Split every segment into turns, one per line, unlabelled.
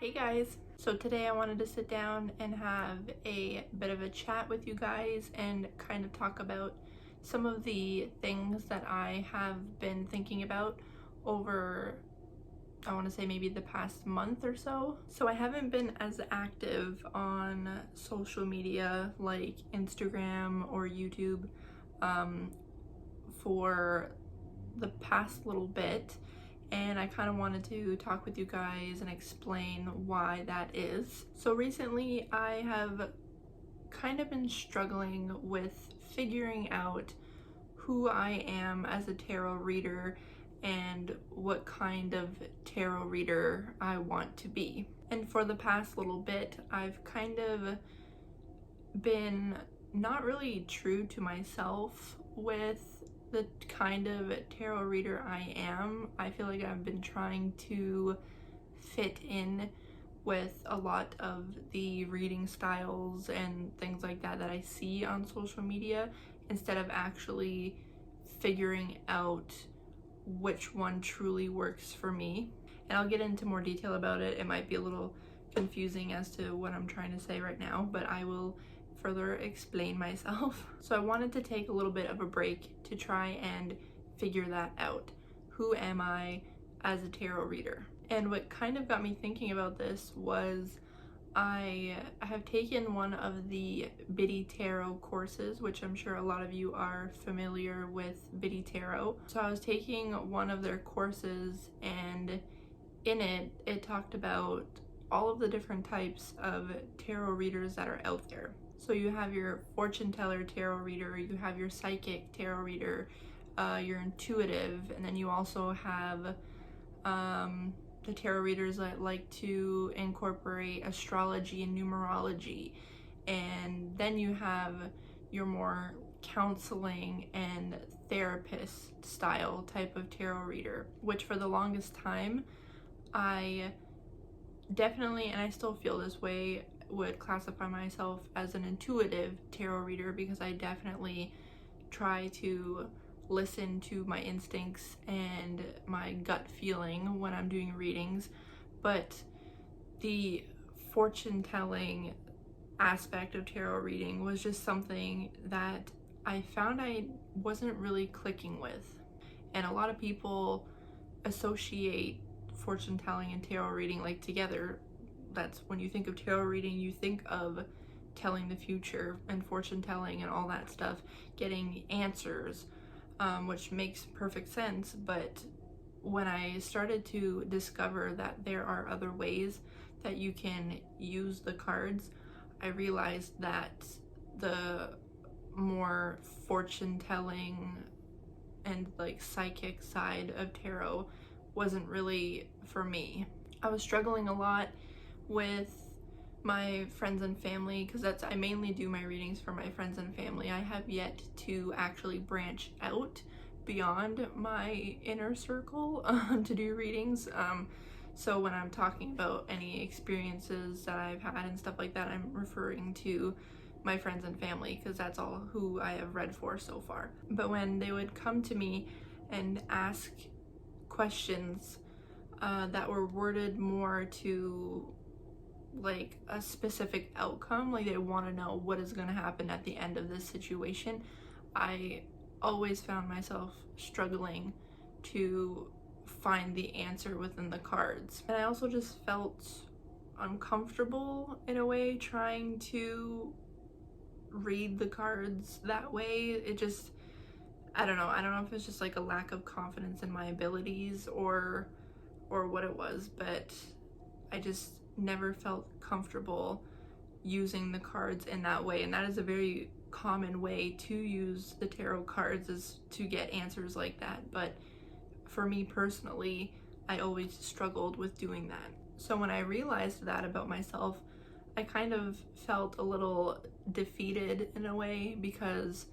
Hey guys! So today I wanted to sit down and have a bit of a chat with you guys and kind of talk about some of the things that I have been thinking about over, I want to say maybe the past month or so. So I haven't been as active on social media like Instagram or YouTube for the past little bit, and I kind of wanted to talk with you guys and explain why that is. So recently I have kind of been struggling with figuring out who I am as a tarot reader and what kind of tarot reader I want to be. And for the past little bit, I've kind of been not really true to myself with the kind of tarot reader I am. I feel like I've been trying to fit in with a lot of the reading styles and things like that that I see on social media instead of actually figuring out which one truly works for me. And I'll get into more detail about it. It might be a little confusing as to what I'm trying to say right now, but I will further explain myself. So I wanted to take a little bit of a break to try and figure that out. Who am I as a tarot reader? And what kind of got me thinking about this was I have taken one of the Biddy Tarot courses, which I'm sure a lot of you are familiar with Biddy Tarot. So I was taking one of their courses, and in it talked about all of the different types of tarot readers that are out there. So you have your fortune teller tarot reader, you have your psychic tarot reader, your intuitive, and then you also have the tarot readers that like to incorporate astrology and numerology. And then you have your more counseling and therapist style type of tarot reader, which for the longest time I definitely, and I still feel this way, would classify myself as an intuitive tarot reader, because I definitely try to listen to my instincts and my gut feeling when I'm doing readings. But the fortune telling aspect of tarot reading was just something that I found I wasn't really clicking with. And a lot of people associate fortune telling and tarot reading like together. That's when you think of tarot reading, you think of telling the future and fortune telling and all that stuff, getting answers, which makes perfect sense. But when I started to discover that there are other ways that you can use the cards, I realized that the more fortune telling and like psychic side of tarot wasn't really for me. I was struggling a lot with my friends and family, because I mainly do my readings for my friends and family. I have yet to actually branch out beyond my inner circle to do readings. So when I'm talking about any experiences that I've had and stuff like that, I'm referring to my friends and family, because that's all who I have read for so far. But when they would come to me and ask questions that were worded more to like a specific outcome, like they want to know what is going to happen at the end of this situation, I always found myself struggling to find the answer within the cards. And I also just felt uncomfortable in a way trying to read the cards that way. It just, I don't know if it's just like a lack of confidence in my abilities or what it was, but I just never felt comfortable using the cards in that way. And that is a very common way to use the tarot cards, is to get answers like that. But for me personally, I always struggled with doing that. So when I realized that about myself, I kind of felt a little defeated in a way, because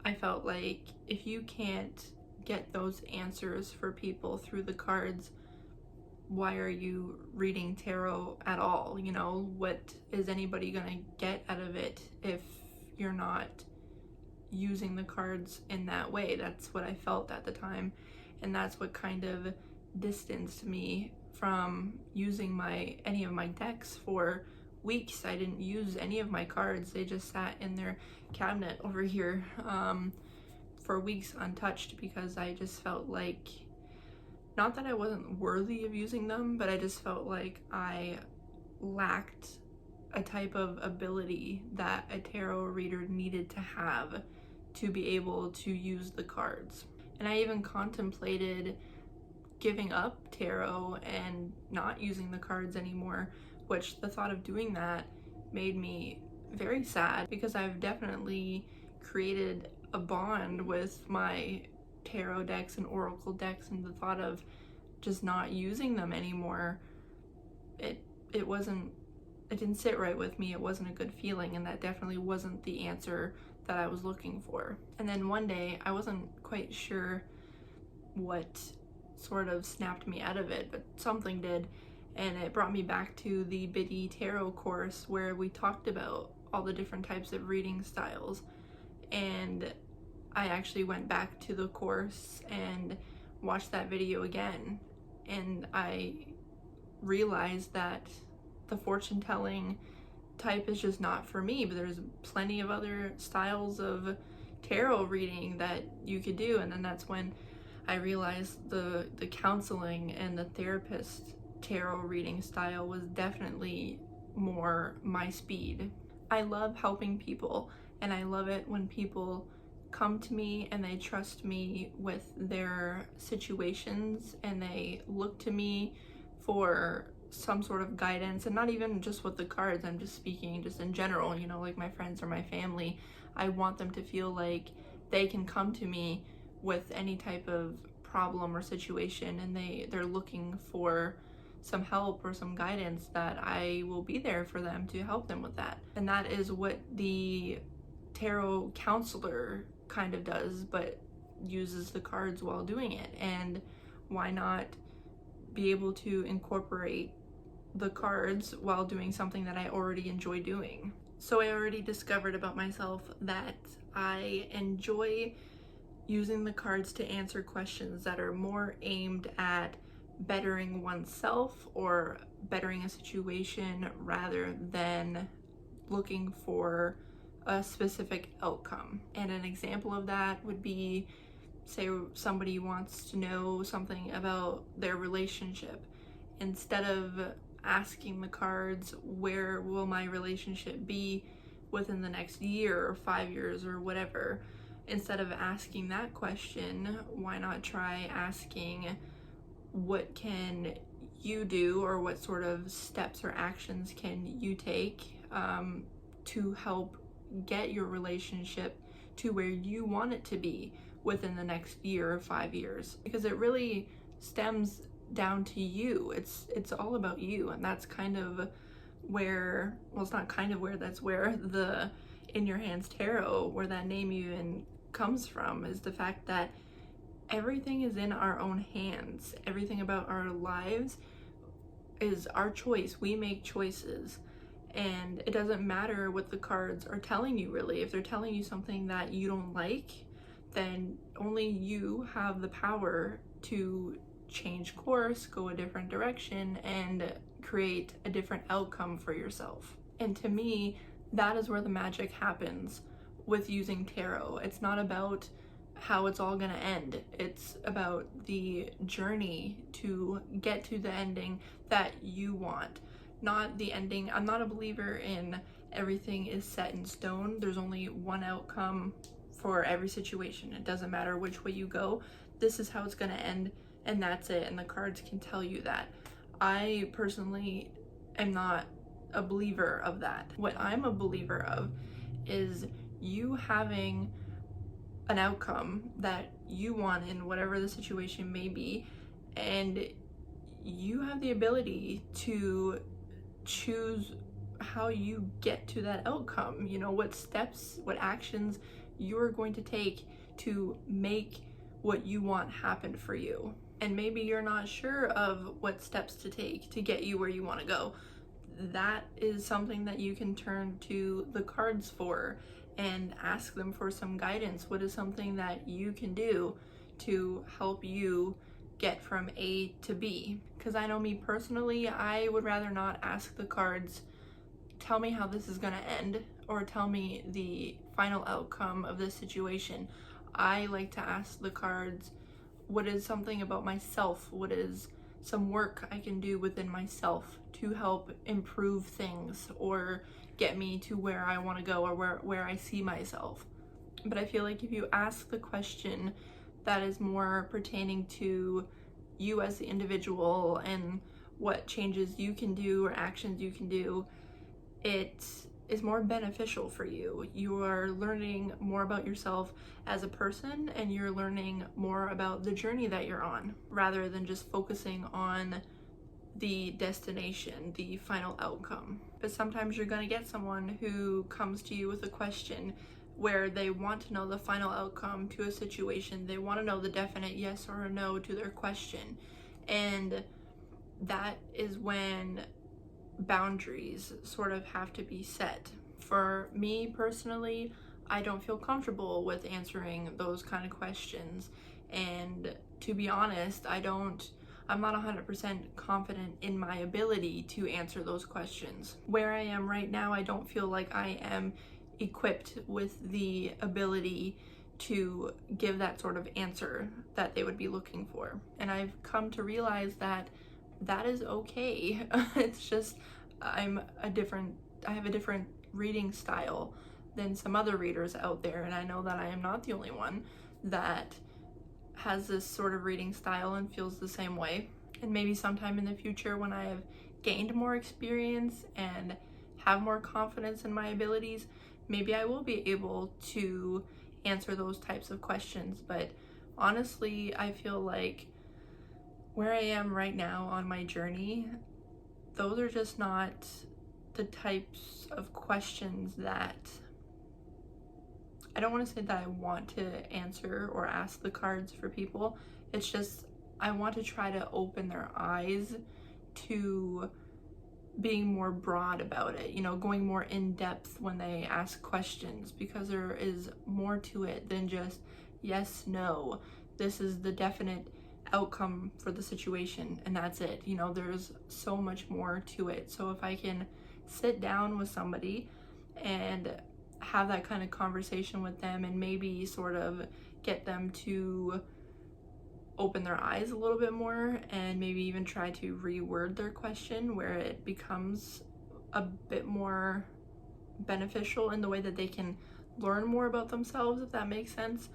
I felt like if you can't get those answers for people through the cards, why are you reading tarot at all? You know, what is anybody gonna get out of it if you're not using the cards in that way? That's what I felt at the time, and that's what kind of distanced me from using any of my decks for weeks. I didn't use any of my cards. They just sat in their cabinet over here for weeks untouched, because I just felt like, not that I wasn't worthy of using them, but I just felt like I lacked a type of ability that a tarot reader needed to have to be able to use the cards. And I even contemplated giving up tarot and not using the cards anymore, which the thought of doing that made me very sad, because I've definitely created a bond with my tarot decks and oracle decks, and the thought of just not using them anymore, it didn't sit right with me. It wasn't a good feeling, and that definitely wasn't the answer that I was looking for. And then one day, I wasn't quite sure what sort of snapped me out of it, but something did, and it brought me back to the Biddy Tarot course where we talked about all the different types of reading styles. And I actually went back to the course and watched that video again, and I realized that the fortune telling type is just not for me, but there's plenty of other styles of tarot reading that you could do. And then that's when I realized the counseling and the therapist tarot reading style was definitely more my speed. I love helping people, and I love it when people come to me and they trust me with their situations, and they look to me for some sort of guidance, and not even just with the cards. I'm just speaking just in general, you know, like my friends or my family. I want them to feel like they can come to me with any type of problem or situation, and they're looking for some help or some guidance, that I will be there for them to help them with that. And that is what the tarot counselor kind of does, but uses the cards while doing it. And why not be able to incorporate the cards while doing something that I already enjoy doing? So I already discovered about myself that I enjoy using the cards to answer questions that are more aimed at bettering oneself or bettering a situation, rather than looking for a specific outcome. And an example of that would be, say somebody wants to know something about their relationship. Instead of asking the cards, where will my relationship be within the next year or 5 years or whatever, instead of asking that question, why not try asking, what can you do, or what sort of steps or actions can you take to help get your relationship to where you want it to be within the next year or 5 years? Because it really stems down to you. It's all about you. And that's kind of where, well, it's not kind of where, that's where the In Your Hands Tarot, where that name even comes from, is the fact that everything is in our own hands. Everything about our lives is our choice. We make choices, and it doesn't matter what the cards are telling you, really. If they're telling you something that you don't like, then only you have the power to change course, go a different direction, and create a different outcome for yourself. And to me, that is where the magic happens with using tarot. It's not about how it's all gonna end. It's about the journey to get to the ending that you want, not the ending. I'm not a believer in everything is set in stone. There's only one outcome for every situation. It doesn't matter which way you go. This is how it's gonna end, and that's it. And the cards can tell you that. I personally am not a believer of that. What I'm a believer of is you having an outcome that you want in whatever the situation may be, and you have the ability to choose how you get to that outcome. You know, what steps, what actions you're going to take to make what you want happen for you. And maybe you're not sure of what steps to take to get you where you want to go. That is something that you can turn to the cards for and ask them for some guidance. What is something that you can do to help you get from A to B. Because I know me personally, I would rather not ask the cards, tell me how this is going to end, or tell me the final outcome of this situation. I like to ask the cards, what is something about myself? What is some work I can do within myself to help improve things or get me to where I want to go, or where I see myself? But I feel like if you ask the question that is more pertaining to you as the individual and what changes you can do or actions you can do, it is more beneficial for you. You are learning more about yourself as a person, and you're learning more about the journey that you're on, rather than just focusing on the destination, the final outcome. But sometimes you're going to get someone who comes to you with a question where they want to know the final outcome to a situation. They want to know the definite yes or a no to their question. And that is when boundaries sort of have to be set. For me personally, I don't feel comfortable with answering those kind of questions. And to be honest, I'm not 100% confident in my ability to answer those questions. Where I am right now, I don't feel like I am equipped with the ability to give that sort of answer that they would be looking for. And I've come to realize that that is okay. It's just I have a different reading style than some other readers out there, and I know that I am not the only one that has this sort of reading style and feels the same way. And maybe sometime in the future, when I have gained more experience and have more confidence in my abilities, maybe I will be able to answer those types of questions. But honestly, I feel like where I am right now on my journey, those are just not the types of questions that I don't want to say that I want to answer or ask the cards for people. It's just I want to try to open their eyes to being more broad about it, going more in depth when they ask questions, because there is more to it than just yes, no, this is the definite outcome for the situation and that's it. There's so much more to it. So if I can sit down with somebody and have that kind of conversation with them and maybe sort of get them to open their eyes a little bit more, and maybe even try to reword their question where it becomes a bit more beneficial in the way that they can learn more about themselves, if that makes sense.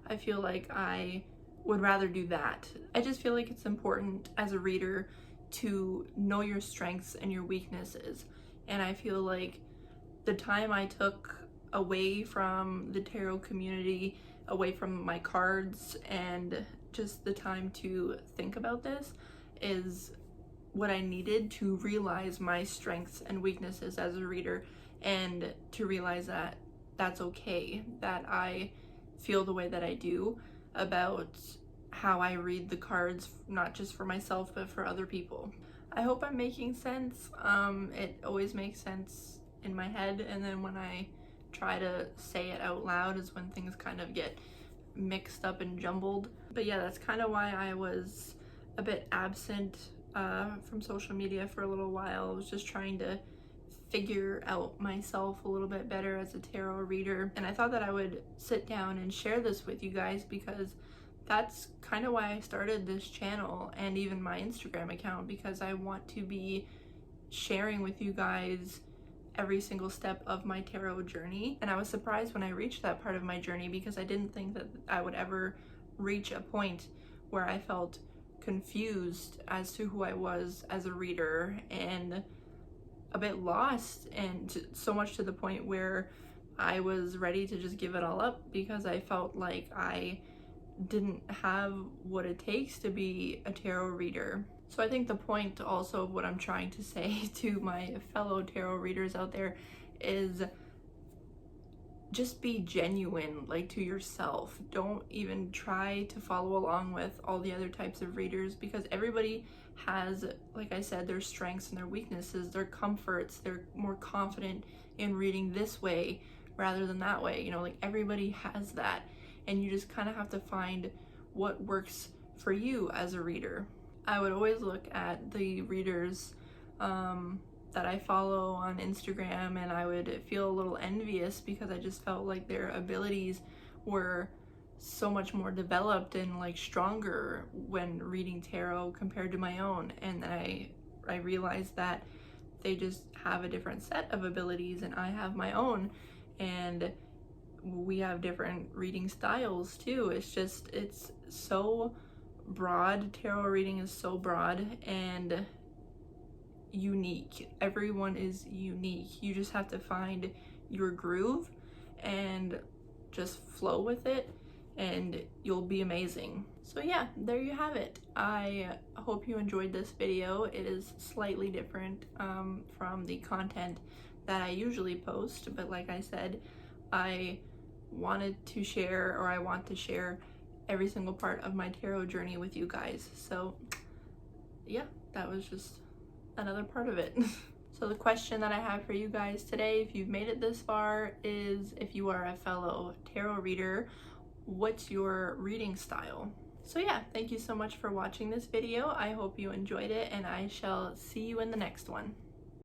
I feel like I would rather do that. I just feel like it's important as a reader to know your strengths and your weaknesses. And I feel like the time I took away from the tarot community, away from my cards, and just the time to think about this is what I needed to realize my strengths and weaknesses as a reader, and to realize that that's okay, that I feel the way that I do about how I read the cards, not just for myself but for other people. I hope I'm making sense. It always makes sense in my head, and then when I try to say it out loud is when things kind of get mixed up and jumbled. But yeah, that's kind of why I was a bit absent from social media for a little while. I was just trying to figure out myself a little bit better as a tarot reader, and I thought that I would sit down and share this with you guys, because that's kind of why I started this channel and even my Instagram account, because I want to be sharing with you guys every single step of my tarot journey. And I was surprised when I reached that part of my journey, because I didn't think that I would ever reach a point where I felt confused as to who I was as a reader, and a bit lost, and so much to the point where I was ready to just give it all up, because I felt like I didn't have what it takes to be a tarot reader. So I think the point also of what I'm trying to say to my fellow tarot readers out there is just be genuine, like, to yourself. Don't even try to follow along with all the other types of readers, because everybody has, like I said, their strengths and their weaknesses, their comforts. They're more confident in reading this way rather than that way. Like, everybody has that, and you just kind of have to find what works for you as a reader. I would always look at the readers that I follow on Instagram, and I would feel a little envious because I just felt like their abilities were so much more developed and like stronger when reading tarot compared to my own. And then I realized that they just have a different set of abilities and I have my own, and we have different reading styles too. It's so broad. Tarot reading is so broad and unique. Everyone is unique. You just have to find your groove and just flow with it, and you'll be amazing. So yeah, there you have it. I hope you enjoyed this video. It is slightly different from the content that I usually post, but like I said, I wanted to share, or I want to share, every single part of my tarot journey with you guys. So yeah, that was just another part of it. So the question that I have for you guys today, if you've made it this far, is if you are a fellow tarot reader, what's your reading style? So yeah, thank you so much for watching this video. I hope you enjoyed it, and I shall see you in the next one.